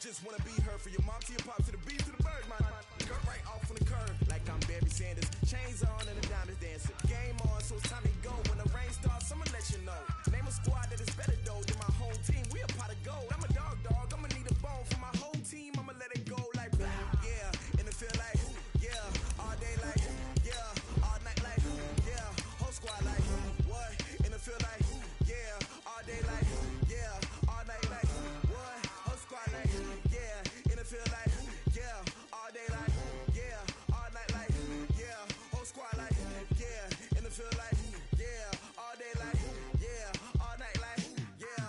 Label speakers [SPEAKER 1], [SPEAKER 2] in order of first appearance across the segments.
[SPEAKER 1] just wanna be her. For your mom to your pop to the beat to the bird, my cut right off on the curve. Like I'm Barry Sanders. Chains on and the diamonds dancing. Game on, so it's time to go. When the rain starts, I'ma let you know. Name a squad that is better though than my whole team. We a pot of gold. I'm a dog. I'ma need a bone for my whole team. I'ma let it go like yeah. And it feel like yeah. All day like yeah. All night like yeah. Whole squad like what? And it feel like yeah. All day like yeah. All night like what? Whole squad like yeah. And it feel like yeah. All day like yeah. All night like yeah. Whole squad like yeah. And it feel like yeah. All day like yeah. All night like yeah.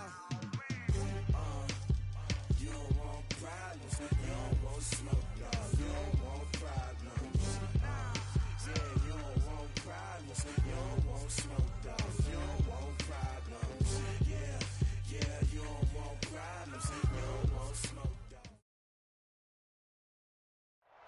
[SPEAKER 1] You don't want problems. You don't want smoke. No. You don't want problems. Yeah, you don't want problems. You don't want smoke. No. You don't want problems. Yeah, you don't want problems. You don't want smoke.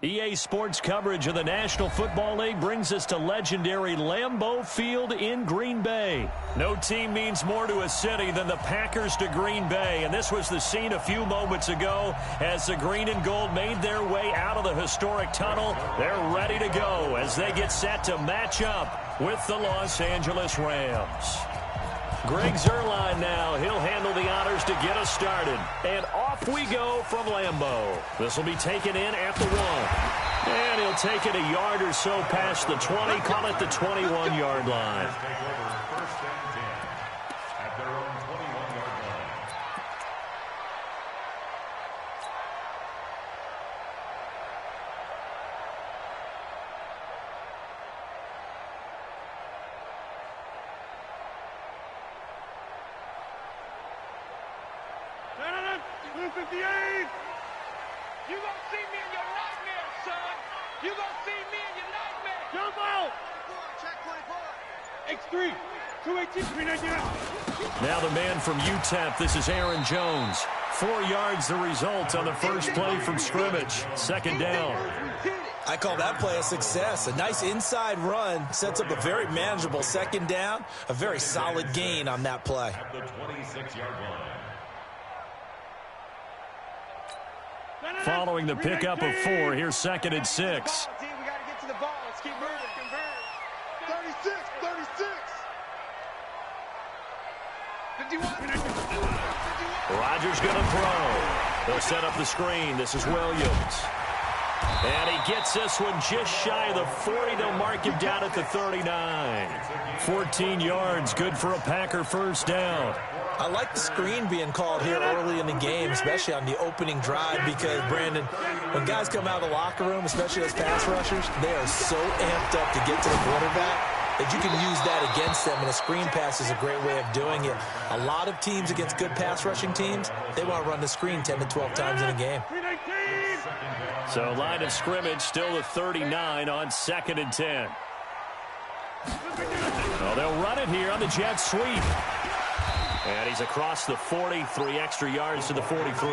[SPEAKER 2] EA Sports coverage of the National Football League brings us to legendary Lambeau Field in Green Bay. No team means more to a city than the Packers to Green Bay, and this was the scene a few moments ago as the green and gold made their way out of the historic tunnel. They're ready to go as they get set to match up with the Los Angeles Rams. Greg Zuerlein now. He'll handle the honors to get us started. And off we go from Lambeau. This will be taken in at the 1. And he'll take it a yard or so past the 20, call it the 21-yard line. Now the man from UTEP, this is Aaron Jones. 4 yards the result on the first play from scrimmage. Second down.
[SPEAKER 3] I call that play a success. A nice inside run sets up a very manageable second down. A very solid gain on that play.
[SPEAKER 4] The 26-yard line.
[SPEAKER 2] Following the pickup of 4, here's 2nd and 6.
[SPEAKER 5] We got to get to the ball. Let's keep moving. 36. 51.
[SPEAKER 2] Rodgers going to throw. They'll set up the screen. This is Williams. And he gets this one just shy of the 40. They'll mark him down at the 39. 14 yards, good for a Packer first down.
[SPEAKER 3] I like the screen being called here early in the game, especially on the opening drive, because, Brandon, when guys come out of the locker room, especially as pass rushers, they are so amped up to get to the quarterback that you can use that against them, and a screen pass is a great way of doing it. A lot of teams against good pass rushing teams, they want to run the screen 10 to 12 times in a game.
[SPEAKER 2] So line of scrimmage still the 39 on 2nd and 10. Well, they'll run it here on the jet sweep. And he's across the 40, 3 extra yards to the 43.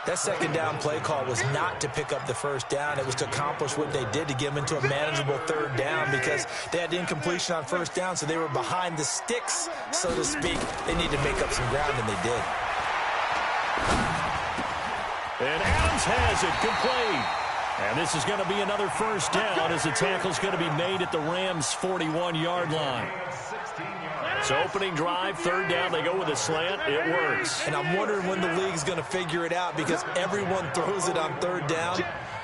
[SPEAKER 3] That second down play call was not to pick up the first down. It was to accomplish what they did, to get them into a manageable third down, because they had incompletion on first down, so they were behind the sticks, so to speak. They needed to make up some ground, and they did.
[SPEAKER 2] And Adams has it complete. And this is going to be another first down as the tackle's going to be made at the Rams' 41-yard line. So opening drive, third down, they go with a slant. It works.
[SPEAKER 3] And I'm wondering when the league's going to figure it out, because everyone throws it on third down.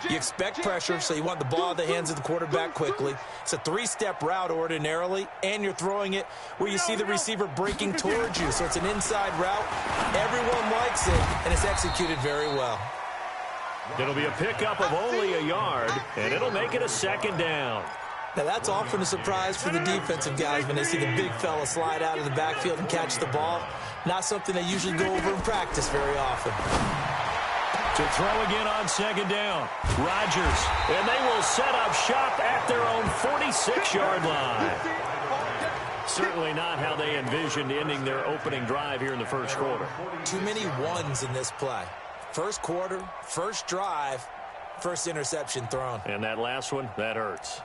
[SPEAKER 3] You expect pressure, so you want the ball in the hands of the quarterback quickly. It's a 3-step route ordinarily, and you're throwing it where you see the receiver breaking towards you. So it's an inside route. Everyone likes it, and it's executed very well.
[SPEAKER 2] It'll be a pickup of only a yard, and it'll make it a second down.
[SPEAKER 3] Now, that's often a surprise for the defensive guys when they see the big fella slide out of the backfield and catch the ball. Not something they usually go over in practice very often.
[SPEAKER 2] To throw again on second down, Rodgers, and they will set up shop at their own 46-yard line. Certainly not how they envisioned ending their opening drive here in the first quarter.
[SPEAKER 3] Too many ones in this play. First quarter, first drive, first interception thrown.
[SPEAKER 2] And that last one, that hurts.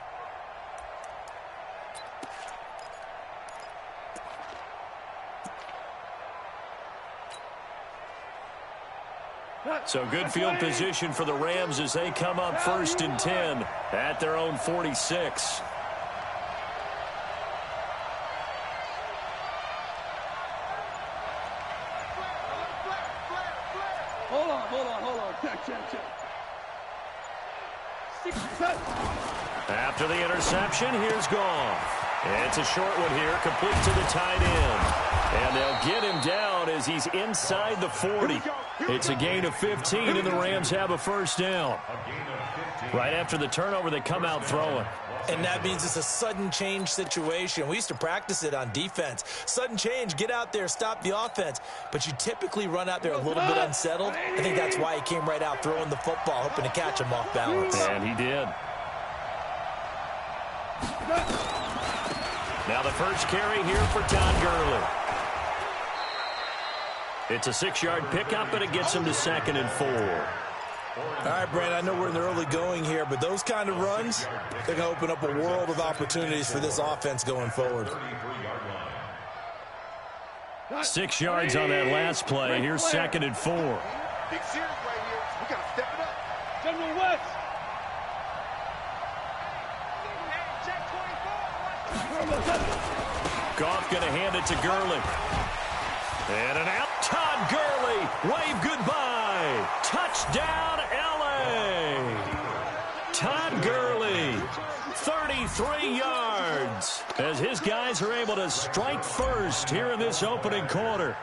[SPEAKER 2] So good field position for the Rams as they come up 1st and 10 at their own 46.
[SPEAKER 5] Hold on. Check.
[SPEAKER 2] After the interception, here's Goff. It's a short one here, complete to the tight end. And they'll get him down as he's inside the 40. It's a gain of 15, and the Rams have a first down. Right after the turnover, they come out throwing.
[SPEAKER 3] And that means it's a sudden change situation. We used to practice it on defense. Sudden change, get out there, stop the offense. But you typically run out there a little bit unsettled. I think that's why he came right out throwing the football, hoping to catch him off balance.
[SPEAKER 2] And he did. Now the first carry here for Todd Gurley. It's a 6-yard pickup, and it gets him to 2nd and 4.
[SPEAKER 3] All right, Brandon, I know we're in the early going here, but those kind of runs, they're going to open up a world of opportunities for this offense going forward.
[SPEAKER 2] 6 yards on that last play. Here's 2nd and 4.
[SPEAKER 5] Big series right here. We got to step it up. General West.
[SPEAKER 2] Goff going to hand it to Gurley. And an out. Todd Gurley, wave goodbye. Touchdown, L.A. Todd Gurley, 33 yards. As his guys are able to strike first here in this opening quarter.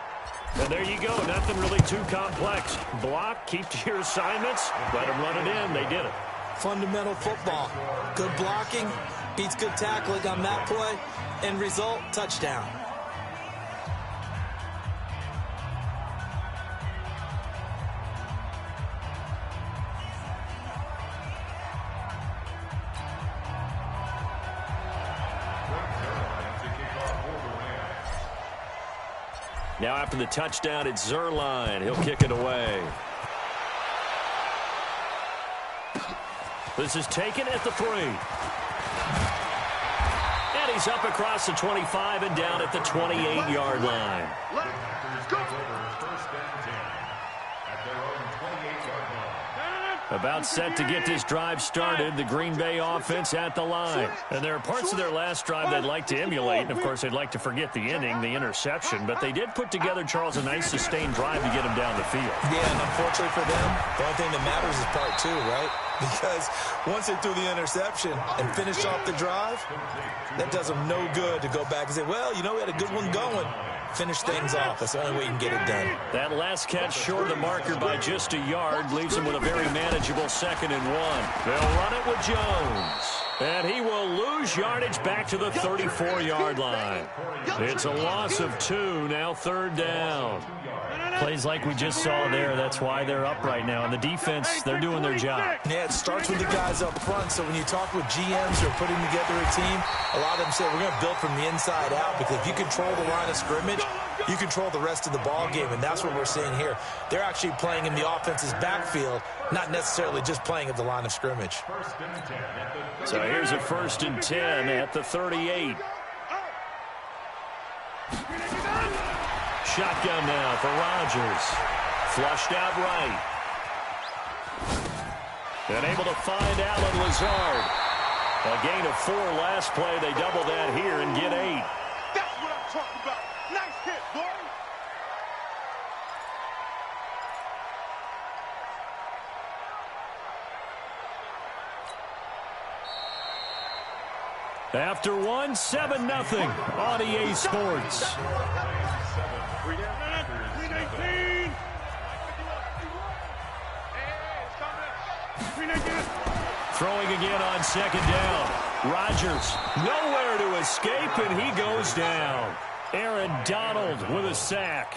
[SPEAKER 2] And there you go. Nothing really too complex. Block, keep to your assignments, let them run it in. They did it.
[SPEAKER 3] Fundamental football. Good blocking, beats good tackling on that play. End result, touchdown.
[SPEAKER 2] Now after the touchdown, it's Zerline. He'll kick it away. This is taken at the 3. And he's up across the 25 and down at the 28-yard line. About set to get this drive started, the Green Bay offense at the line. And there are parts of their last drive they'd like to emulate, and of course they'd like to forget the inning, the interception, but they did put together, Charles, a nice sustained drive to get him down the field.
[SPEAKER 3] Yeah, and unfortunately for them, the only thing that matters is part 2, right? Because once they threw the interception and finished off the drive, that does them no good to go back and say, well, you know, we had a good one going. Finish things off. That's the only way you can get it done.
[SPEAKER 2] That last catch short of the marker by just a yard leaves him with a very manageable 2nd and 1. They'll run it with Jones. And he will lose yardage back to the 34-yard line. It's a loss of 2, now 3rd down. Plays like we just saw there. That's why they're up right now. And the defense, they're doing their job.
[SPEAKER 3] Yeah, it starts with the guys up front. So when you talk with GMs who are putting together a team, a lot of them say we're going to build from the inside out, because if you control the line of scrimmage, you control the rest of the ball game, and that's what we're seeing here. They're actually playing in the offense's backfield, not necessarily just playing at the line of scrimmage.
[SPEAKER 2] So here's a 1st and 10 at the 38. Shotgun now for Rodgers. Flushed out right. And able to find Allen Lazard. A gain of 4 last play. They double that here and get 8.
[SPEAKER 5] That's what I'm talking about. Nice hit, boy.
[SPEAKER 2] After 1, 7-0 on EA Sports. Throwing again on 2nd down. Rodgers nowhere to escape, and he goes down. Aaron Donald with a sack.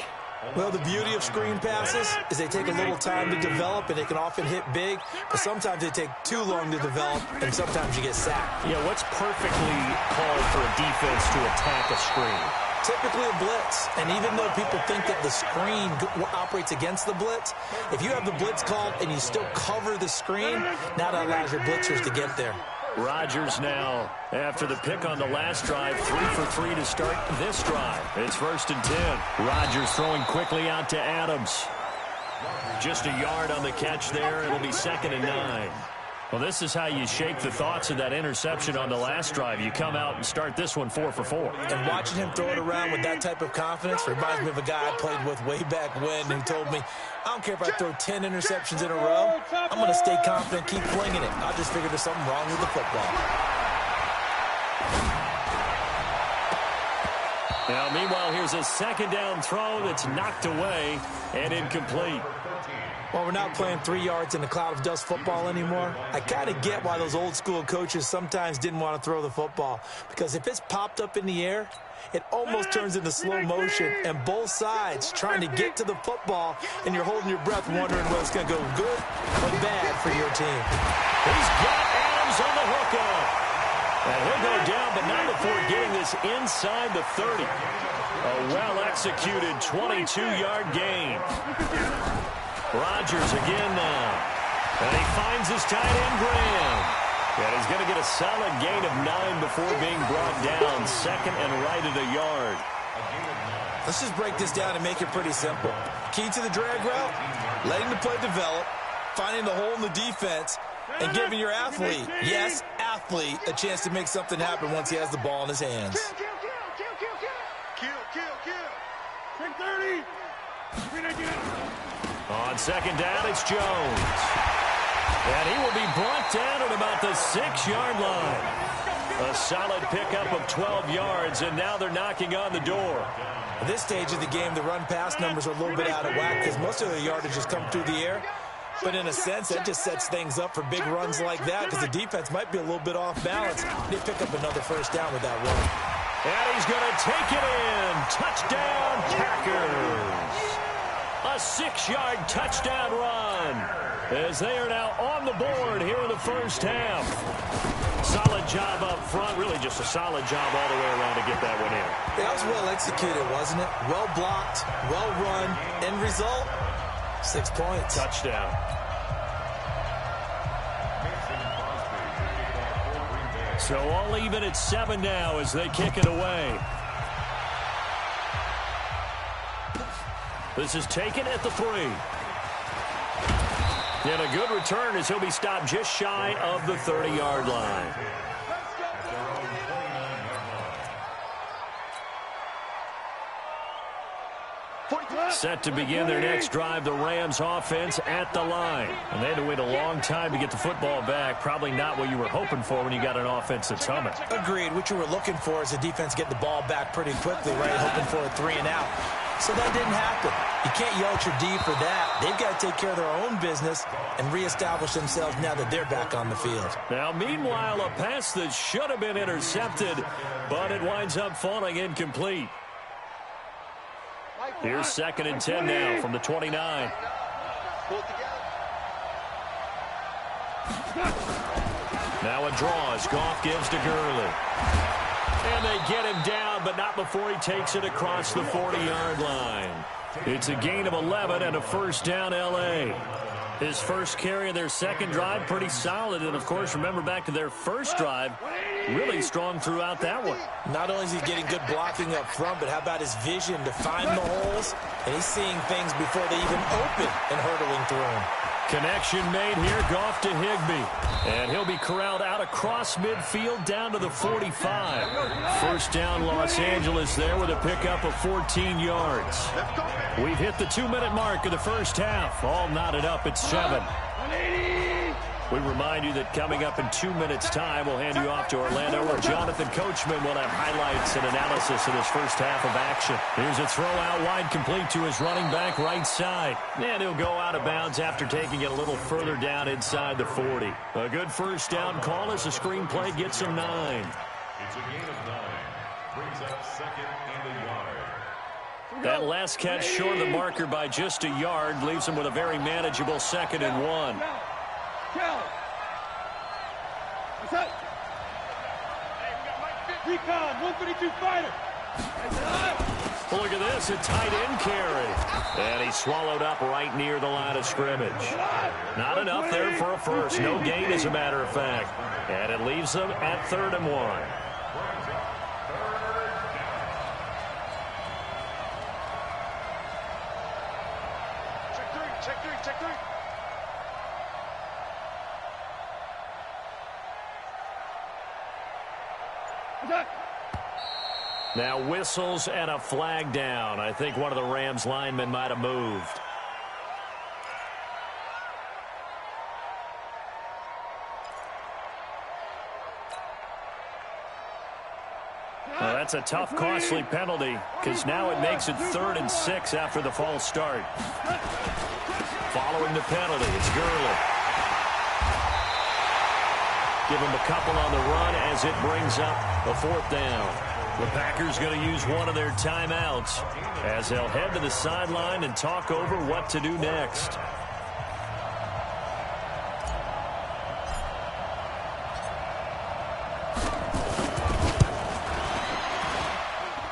[SPEAKER 3] Well, the beauty of screen passes is they take a little time to develop, and they can often hit big, but sometimes they take too long to develop, and sometimes you get sacked.
[SPEAKER 2] Yeah, what's perfectly called for a defense to attack a screen?
[SPEAKER 3] Typically a blitz, and even though people think that the screen operates against the blitz, if you have the blitz called and you still cover the screen, now that allows your blitzers to get there.
[SPEAKER 2] Rodgers now, after the pick on the last drive, 3 for 3 to start this drive. It's 1st and 10. Rodgers throwing quickly out to Adams. Just a yard on the catch there. It'll be 2nd and 9. Well, this is how you shake the thoughts of that interception on the last drive. You come out and start this one 4 for 4.
[SPEAKER 3] And watching him throw it around with that type of confidence reminds me of a guy I played with way back when who told me, I don't care if I throw 10 interceptions in a row, I'm going to stay confident, keep flinging it. I just figured there's something wrong with the football.
[SPEAKER 2] Now, meanwhile, here's a 2nd down throw that's knocked away and incomplete.
[SPEAKER 3] Well, we're not playing 3 yards in a cloud of dust football anymore. I kind of get why those old school coaches sometimes didn't want to throw the football. Because if it's popped up in the air, it almost turns into slow motion. And both sides trying to get to the football, and you're holding your breath wondering whether it's going to go good or bad for your team.
[SPEAKER 2] He's got Adams on the hookup. And he'll go down, but not before getting this inside the 30. A well-executed 22-yard gain. Rodgers again now. And he finds his tight end, Graham. And he's going to get a solid gain of 9 before being brought down. 2nd and right at a yard.
[SPEAKER 3] Let's just break this down and make it pretty simple. Key to the drag route, letting the play develop, finding the hole in the defense, and giving your athlete, yes, athlete, a chance to make something happen once he has the ball in his hands.
[SPEAKER 4] Take 30.
[SPEAKER 2] On 2nd down, it's Jones. And he will be brought down at about the 6-yard line. A solid pickup of 12 yards, and now they're knocking on the door.
[SPEAKER 3] At this stage of the game, the run-pass numbers are a little bit out of whack because most of the yardage has come through the air. But in a sense, that just sets things up for big runs like that because the defense might be a little bit off balance. They pick up another 1st down with that run.
[SPEAKER 2] And he's going to take it in. Touchdown, Packers. A 6-yard touchdown run as they are now on the board here in the 1st half. Solid job up front. Really just a solid job all the way around to get that one in.
[SPEAKER 3] That was well executed, wasn't it? Well blocked, well run. End result, 6 points.
[SPEAKER 2] Touchdown. So all even at 7 now as they kick it away. This is taken at the 3. And a good return as he'll be stopped just shy of the 30-yard line. Set to begin their next drive, the Rams offense at the line. And they had to wait a long time to get the football back. Probably not what you were hoping for when you got an offense that's humming.
[SPEAKER 3] Agreed. What you were looking for is the defense getting the ball back pretty quickly, right? Hoping for a 3 and out. So that didn't happen. You can't yell at your D for that. They've got to take care of their own business and reestablish themselves now that they're back on the field.
[SPEAKER 2] Now, meanwhile, a pass that should have been intercepted, but it winds up falling incomplete. Here's 2nd and 10 now from the 29. Now a draw as Goff gives to Gurley. And they get him down, but not before he takes it across the 40-yard line. It's a gain of 11 and a 1st down L.A. His first carry of their 2nd drive, pretty solid. And, of course, remember back to their 1st drive, really strong throughout that one.
[SPEAKER 3] Not only is he getting good blocking up front, but how about his vision to find the holes? And he's seeing things before they even open and hurdling through them.
[SPEAKER 2] Connection made here, Goff to Higbee. And he'll be corralled out across midfield down to the 45. 1st down Los Angeles there with a pickup of 14 yards. We've hit the 2-minute mark of the 1st half. All knotted up at 7. We remind you that coming up in 2 minutes' time, we'll hand you off to Orlando, where Jonathan Coachman will have highlights and analysis of this 1st half of action. Here's a throw out wide, complete to his running back right side. And he'll go out of bounds after taking it a little further down inside the 40. A good 1st down call as the screenplay gets him 9.
[SPEAKER 4] It's a gain of 9. Brings up 2nd and a yard.
[SPEAKER 2] That last catch short of the marker by just a yard leaves him with a very manageable 2nd and 1.
[SPEAKER 4] Recon, 132 fighter.
[SPEAKER 2] Well, look at this, a tight end carry. And he swallowed up right near the line of scrimmage. Not enough there for a 1st. No gain, as a matter of fact. And it leaves them at 3rd and 1.
[SPEAKER 5] Check three, check three.
[SPEAKER 2] Now whistles and a flag down. I think one of the Rams linemen might have moved. Well, that's a tough, costly penalty because now it makes it 3rd and 6 after the false start. Following the penalty, it's Gurley. Give him a couple on the run as it brings up a 4th down. The Packers going to use one of their timeouts as they'll head to the sideline and talk over what to do next.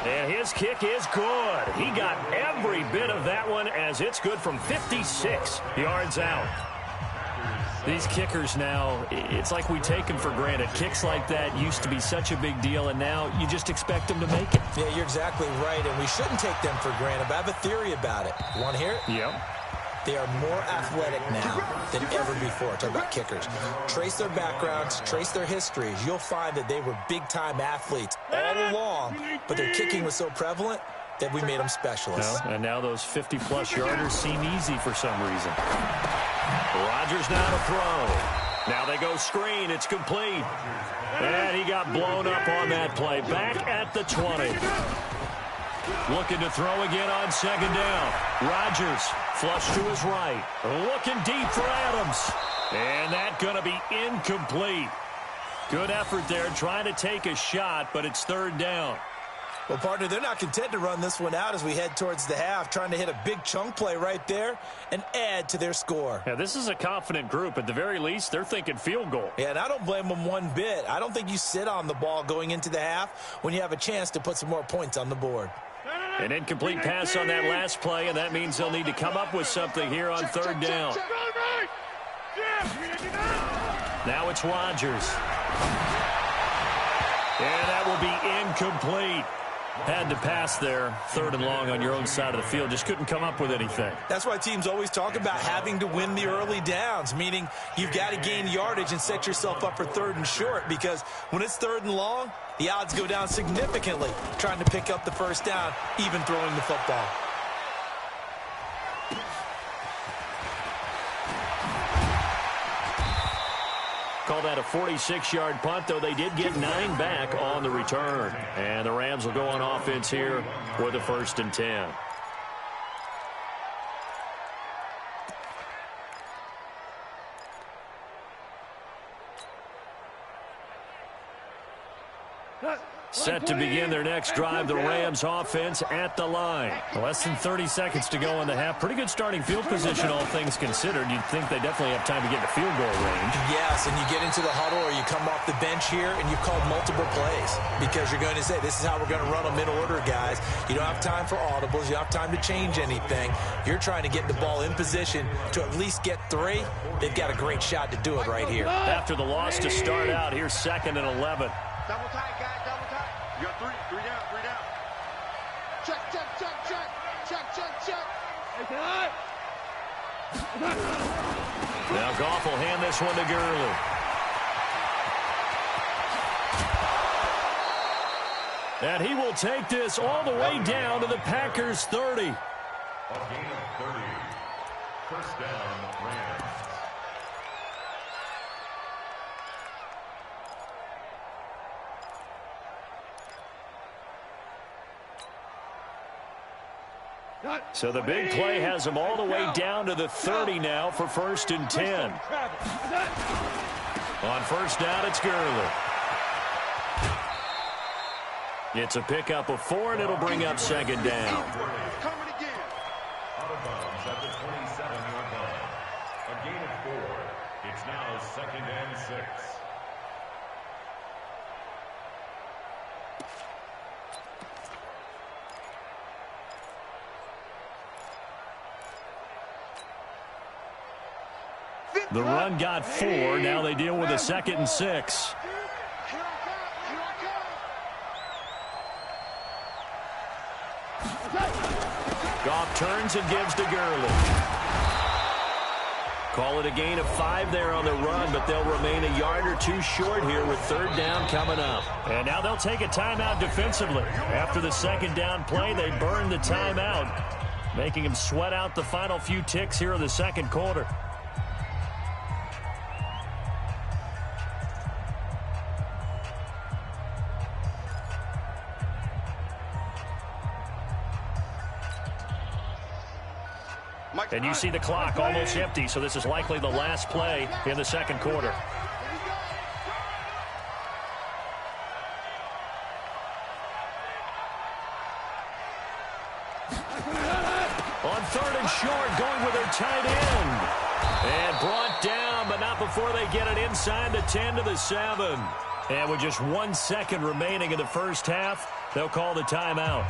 [SPEAKER 2] And his kick is good. He got every bit of that one as it's good from 56 yards out. These kickers now, it's like we take them for granted. Kicks like that used to be such a big deal, and now you just expect them to make it.
[SPEAKER 3] Yeah, you're exactly right, and we shouldn't take them for granted, but I have a theory about it. You want to hear it?
[SPEAKER 2] Yep.
[SPEAKER 3] They are more athletic now than ever before. Talk about kickers. Trace their backgrounds, trace their histories. You'll find that they were big-time athletes all along, but their kicking was so prevalent that we made them specialists.
[SPEAKER 2] And now those 50-plus yarders seem easy for some reason. Rodgers now to throw. Now they go screen. It's complete. And he got blown up on that play. Back at the 20. Looking to throw again on 2nd down. Rodgers flush to his right. Looking deep for Adams. And that's going to be incomplete. Good effort there trying to take a shot, but it's 3rd down.
[SPEAKER 3] Well, partner, they're not content to run this one out as we head towards the half, trying to hit a big chunk play right there and add to their score.
[SPEAKER 2] Yeah, this is a confident group. At the very least, they're thinking field goal.
[SPEAKER 3] Yeah, and I don't blame them one bit. I don't think you sit on the ball going into the half when you have a chance to put some more points on the board.
[SPEAKER 2] An incomplete pass on that last play, and that means they'll need to come up with something here on 3rd down. Now it's Rodgers. And that will be incomplete. Had to pass there, 3rd and long on your own side of the field. Just couldn't come up with anything.
[SPEAKER 3] That's why teams always talk about having to win the early downs, meaning you've got to gain yardage and set yourself up for 3rd and short, because when it's 3rd and long, the odds go down significantly trying to pick up the 1st down, even throwing the football.
[SPEAKER 2] Call that a 46-yard punt, though they did get 9 back on the return. And the Rams will go on offense here for the 1st and 10. Set to begin their next drive, the Rams offense at the line. Less than 30 seconds to go in the half. Pretty good starting field position, all things considered. You'd think they definitely have time to get in the field goal range.
[SPEAKER 3] Yes, and you get into the huddle or you come off the bench here and you've called multiple plays because you're going to say, this is how we're going to run them in order, guys. You don't have time for audibles. You don't have time to change anything. You're trying to get the ball in position to at least get 3. They've got a great shot to do it right here.
[SPEAKER 2] After the loss to start out, here's 2nd and 11.
[SPEAKER 5] Double tight, guys, double tight. You got 3 down, 3 down. Check, check, check, check. Check, check, check.
[SPEAKER 2] Now Goff will hand this one to Gurley. And he will take this all the way down to the Packers' 30.
[SPEAKER 4] A gain of 30. 1st down, Rams.
[SPEAKER 2] So the big play has them all the way down to the 30 now for 1st and 10. On 1st down, it's Gurley. It's a pickup of 4, and it'll bring up 2nd down.
[SPEAKER 5] Coming again.
[SPEAKER 4] Out of bounds at the 27-yard line. A gain of 4. It's now 2nd and 6.
[SPEAKER 2] The run got 4. Now they deal with a 2nd and 6. Goff turns and gives to Gurley. Call it a gain of 5 there on the run, but they'll remain a yard or 2 short here with 3rd down coming up. And now they'll take a timeout defensively. After the 2nd down play, they burn the timeout, making them sweat out the final few ticks here in the 2nd quarter. And you see the clock almost empty, so this is likely the last play in the 2nd quarter. On 3rd and short, going with their tight end. And brought down, but not before they get it inside the 10 to the 7. And with just 1 second remaining in the first half, they'll call the timeout.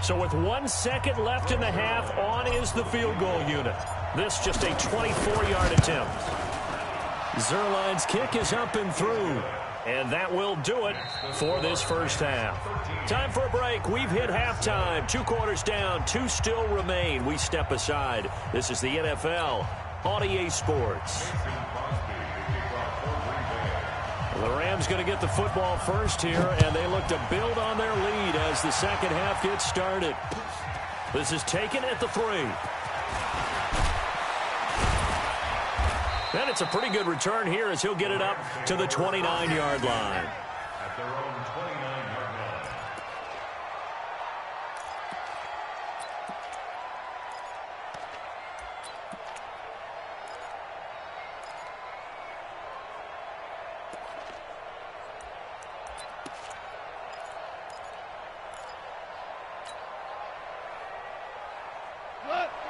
[SPEAKER 2] So with 1 second left in the half, on is the field goal unit. This just a 24-yard attempt. Zerline's kick is up and through. And that will do it for this first half. Time for a break. We've hit halftime. 2 quarters down. 2 still remain. We step aside. This is the NFL on EA Sports. The Rams going to get the football first here, and they look to build on their lead as the second half gets started. This is taken at the 3. And it's a pretty good return here as he'll get it up to the 29-yard line.
[SPEAKER 4] At their own 29-yard line.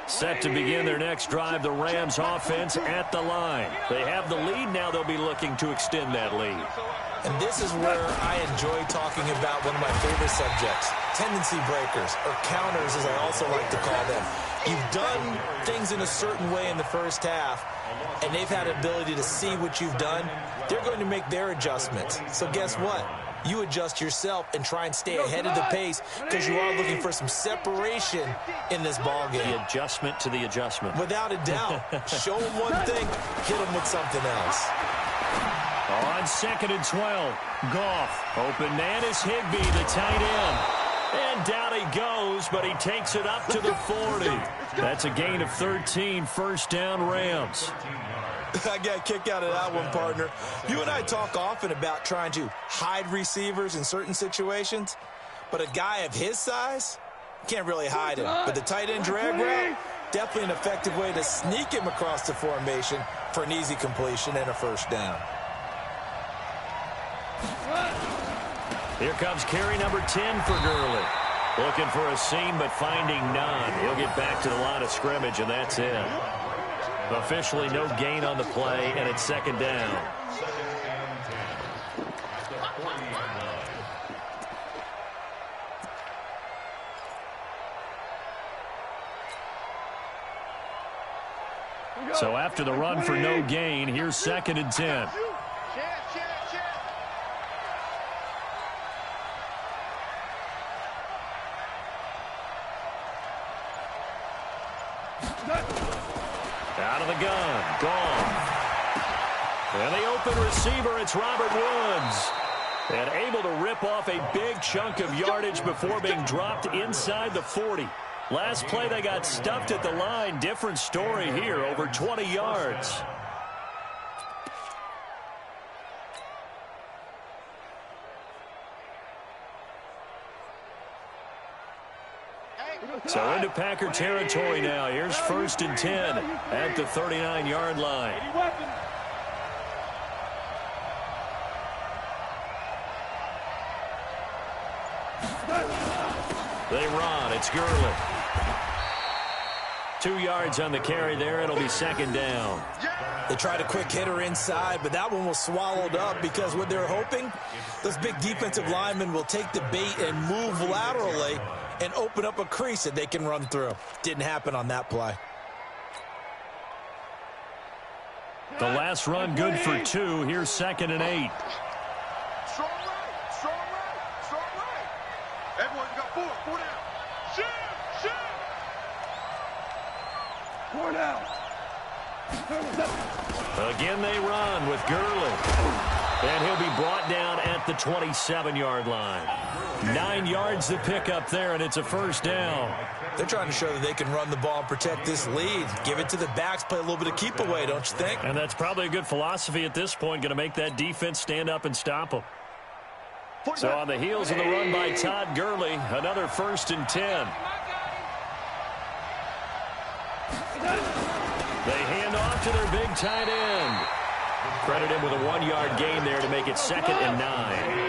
[SPEAKER 2] Set to begin their next drive, the Rams offense at the line. They have the lead. Now they'll be looking to extend that lead.
[SPEAKER 3] And this is where I enjoy talking about one of my favorite subjects, tendency breakers, or counters as I also like to call them. You've done things in a certain way in the first half, and they've had the ability to see what you've done. They're going to make their adjustments. So guess what? You adjust yourself and try and stay ahead of the pace because you are looking for some separation in this ball game.
[SPEAKER 2] The adjustment to the adjustment.
[SPEAKER 3] Without a doubt. Show them one thing, hit them with something else.
[SPEAKER 2] On 2nd and 12, Goff. Open man is Higbee, the tight end. And down he goes, but he takes it up to the 40. That's a gain of 13, 1st down Rams.
[SPEAKER 3] I got a kick out of that one, partner. You and I talk often about trying to hide receivers in certain situations, but a guy of his size can't really hide him. But the tight end drag route, definitely an effective way to sneak him across the formation for an easy completion and a 1st down.
[SPEAKER 2] Here comes carry number 10 for Gurley. Looking for a seam, but finding none. He'll get back to the line of scrimmage, and that's it. Officially no gain on the play, and it's 2nd down.
[SPEAKER 4] 2nd and 10. At the 40-yard line.
[SPEAKER 2] So after the run for no gain, here's 2nd and 10. Out of the gun, gone. And the open receiver, it's Robert Woods. And able to rip off a big chunk of yardage before being dropped inside the 40. Last play they got stuffed at the line. Different story here, over 20 yards. So into Packer territory now. Here's 1st and 10 at the 39-yard line. They run. It's Gurley. 2 yards on the carry there. It'll be 2nd down.
[SPEAKER 3] They tried a quick hitter inside, but that one was swallowed up because what they're hoping, those big defensive linemen will take the bait and move laterally and open up a crease that they can run through. Didn't happen on that play.
[SPEAKER 2] The last run good for 2. Here's 2nd and 8.
[SPEAKER 5] Everyone, you got four down. Shoot!
[SPEAKER 1] Four down.
[SPEAKER 2] Again they run with Gurley. And he'll be brought down at the 27-yard line. 9 yards to pick up there, and it's a first down.
[SPEAKER 3] They're trying to show that they can run the ball and protect this lead. Give it to the backs, play a little bit of keep away, don't you think?
[SPEAKER 2] And that's probably a good philosophy at this point, going to make that defense stand up and stop them. So on the heels of the run by Todd Gurley, another 1st and 10. They hand off to their big tight end. Credit him with a 1-yard gain there to make it 2nd and 9.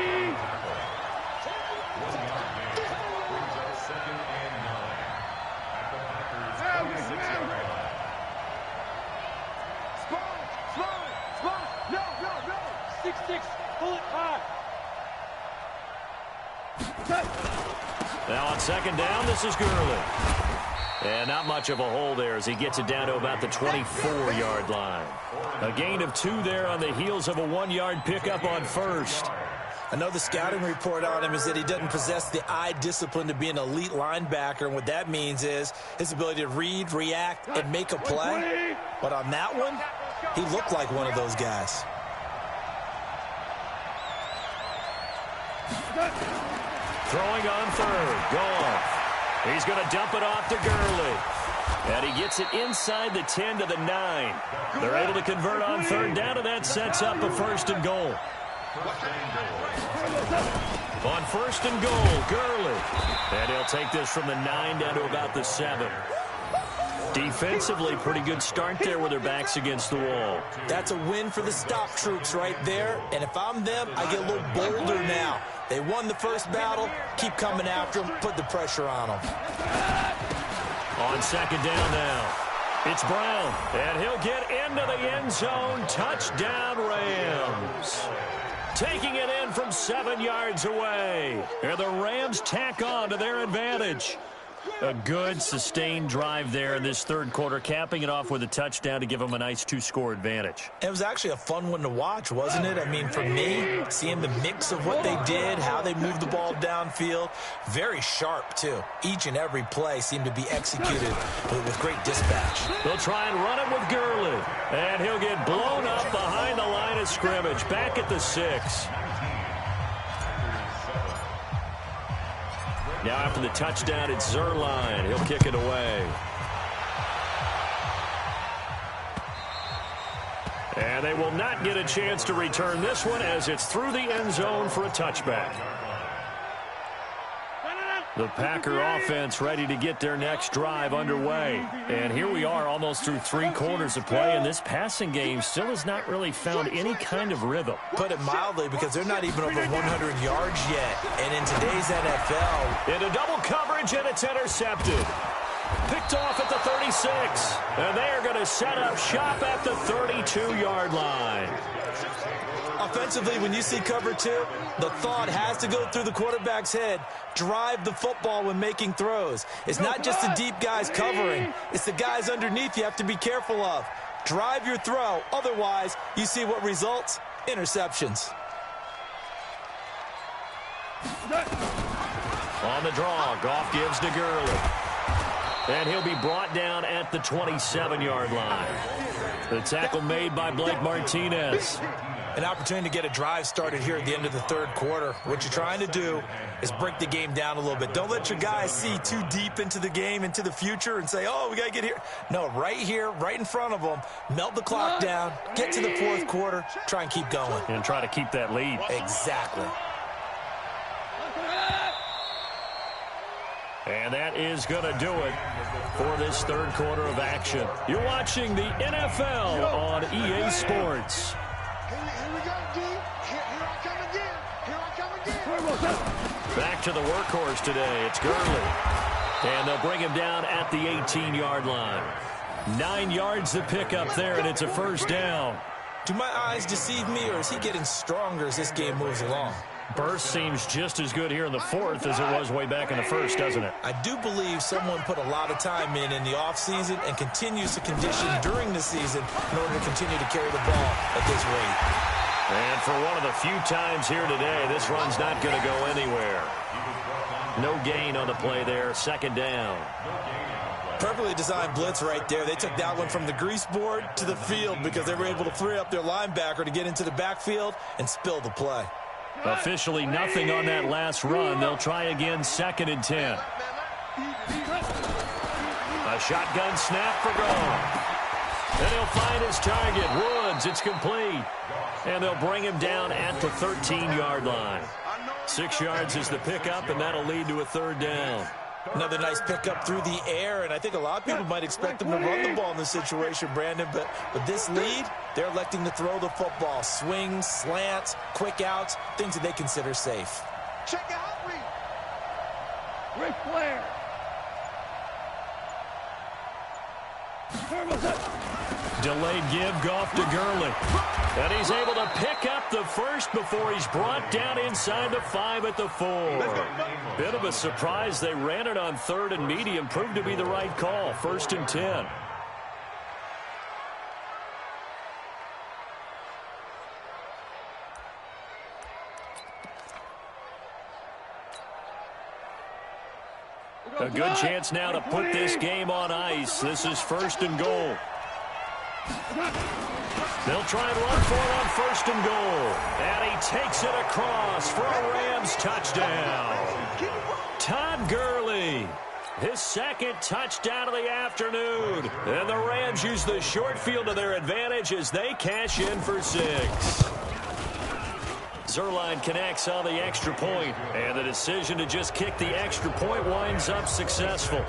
[SPEAKER 2] Now on 2nd down, this is Gurley. And not much of a hole there as he gets it down to about the 24-yard line. A gain of 2 there on the heels of a 1-yard pickup on 1st.
[SPEAKER 3] I know the scouting report on him is that he doesn't possess the eye discipline to be an elite linebacker, and what that means is his ability to read, react, and make a play. But on that one, he looked like one of those guys.
[SPEAKER 2] Throwing on 3rd. Goff. He's going to dump it off to Gurley. And he gets it inside the 10 to the 9. They're able to convert on 3rd down, and that sets up a 1st and goal. On 1st and goal, Gurley. And he'll take this from the 9 down to about the 7. Defensively, pretty good start there with their backs against the wall.
[SPEAKER 3] That's a win for the stop troops right there. And if I'm them, I get a little bolder now. They won the first battle. Keep coming after them. Put the pressure on them.
[SPEAKER 2] On 2nd down now, it's Brown. And he'll get into the end zone. Touchdown, Rams. Taking it in from 7 yards away. And the Rams tack on to their advantage. A good, sustained drive there in this 3rd quarter, capping it off with a touchdown to give them a nice 2-score advantage.
[SPEAKER 3] It was actually a fun one to watch, wasn't it? I mean, for me, seeing the mix of what they did, how they moved the ball downfield, very sharp, too. Each and every play seemed to be executed with great dispatch.
[SPEAKER 2] They'll try and run it with Gurley. And he'll get blown up behind the line of scrimmage, back at the 6. Now after the touchdown, it's Zerline. He'll kick it away. And they will not get a chance to return this one as it's through the end zone for a touchback. The Packer offense ready to get their next drive underway. And here we are almost through 3 quarters of play, and this passing game still has not really found any kind of rhythm.
[SPEAKER 3] Put it mildly, because they're not even over 100 yards yet. And in today's NFL,
[SPEAKER 2] into double coverage, and it's intercepted. Picked off at the 36. And they are going to set up shop at the 32-yard line.
[SPEAKER 3] Offensively, when you see cover 2, the thought has to go through the quarterback's head. Drive the football when making throws. It's not just the deep guys covering. It's the guys underneath you have to be careful of. Drive your throw. Otherwise, you see what results? Interceptions.
[SPEAKER 2] On the draw, Goff gives to Gurley. And he'll be brought down at the 27-yard line. The tackle made by Blake Martinez.
[SPEAKER 3] An opportunity to get a drive started here at the end of the 3rd quarter. What you're trying to do is break the game down a little bit. Don't let your guys see too deep into the game, into the future, and say, oh, we got to get here. No, right here, right in front of them, melt the clock down, get to the 4th quarter, try and keep going.
[SPEAKER 2] And try to keep that lead.
[SPEAKER 3] Exactly.
[SPEAKER 2] And that is going to do it for this 3rd quarter of action. You're watching the NFL on EA Sports. Back to the workhorse today. It's Gurley. And they'll bring him down at the 18-yard line. 9 yards to pick up there, and it's a 1st down.
[SPEAKER 3] Do my eyes deceive me, or is he getting stronger as this game moves along?
[SPEAKER 2] Burst seems just as good here in the 4th as it was way back in the 1st, doesn't it?
[SPEAKER 3] I do believe someone put a lot of time in the offseason and continues to condition during the season in order to continue to carry the ball at this rate.
[SPEAKER 2] And for one of the few times here today, this run's not going to go anywhere. No gain on the play there, second down.
[SPEAKER 3] Perfectly designed blitz right there. They took that one from the grease board to the field because they were able to free up their linebacker to get into the backfield and spill the play.
[SPEAKER 2] Officially nothing on that last run. They'll try again, second and 10. A shotgun snap for Gone. And he'll find his target, Woods. It's complete. And they'll bring him down at the 13-yard line. 6 yards is the pickup, and that'll lead to a third down.
[SPEAKER 3] Another nice pickup through the air, and I think a lot of people might expect them to run the ball in this situation, Brandon, but with this lead, they're electing to throw the football. Swings, slants, quick outs, things that they consider safe.
[SPEAKER 5] Check out,
[SPEAKER 6] Ric Flair.
[SPEAKER 2] Delayed give, Goff to Gurley. And he's able to pick up the first before he's brought down inside the 5 at the 4. Bit of a surprise. They ran it on third and medium. Proved to be the right call. First and 10. A good chance now to put this game on ice. This is first and goal. They'll try and run for it on first and goal. And he takes it across for a Rams touchdown. Todd Gurley, his second touchdown of the afternoon. And the Rams use the short field to their advantage as they cash in for 6. Zerline connects on the extra point, and the decision to just kick the extra point winds up successful.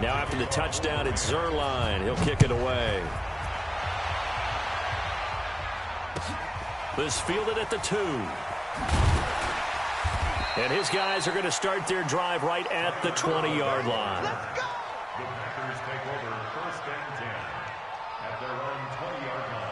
[SPEAKER 2] Now after the touchdown, it's Zerline. He'll kick it away. This fielded at the 2. And his guys are going to start their drive right at the 20-yard line.
[SPEAKER 4] The Packers take over first and 10 at their own 20-yard line.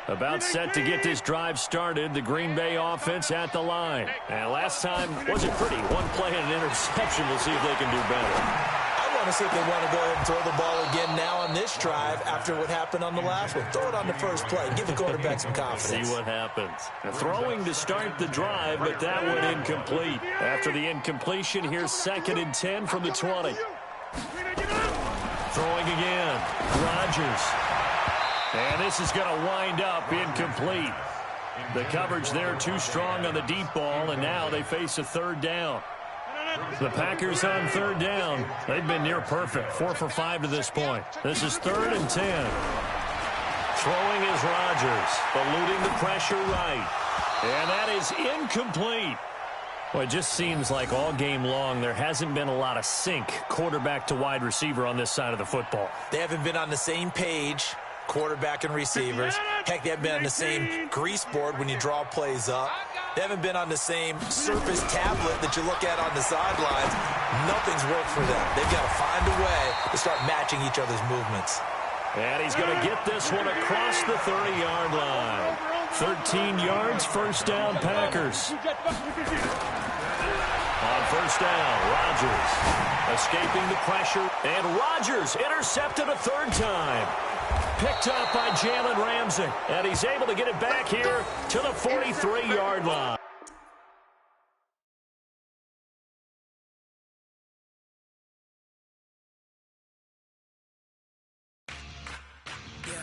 [SPEAKER 2] About set to get this drive started, the Green Bay offense at the line. And last time wasn't pretty. One play and an interception. We'll see if they can do better.
[SPEAKER 3] I want to see if they want to go ahead and throw the ball again now on this drive after what happened on the last one. Throw it on the first play. Give the quarterback some confidence.
[SPEAKER 2] See what happens. Throwing to start the drive, but that one incomplete. After the incompletion, here's second and 10 from the 20. Throwing again. Rodgers. And this is going to wind up incomplete. The coverage there too strong on the deep ball, and now they face a third down. The Packers on third down. They've been near perfect, 4 for 5 to this point. This is third and 10. Throwing is Rodgers, eluding the pressure right. And that is incomplete. Well, it just seems like all game long there hasn't been a lot of sync quarterback to wide receiver on this side of the football.
[SPEAKER 3] They haven't been on the same page, quarterback and receivers. Heck, they haven't been on the same grease board when you draw plays up. They haven't been on the same surface tablet that you look at on the sidelines. Nothing's worked for them. They've got to find a way to start matching each other's movements.
[SPEAKER 2] And he's going to get this one across the 30-yard line. 13 yards, first down, Packers. On first down, Rodgers escaping the pressure. And Rodgers intercepted a third time. Picked up by Jalen Ramsey. And he's able to get it back here to the 43-yard line.
[SPEAKER 1] Yeah.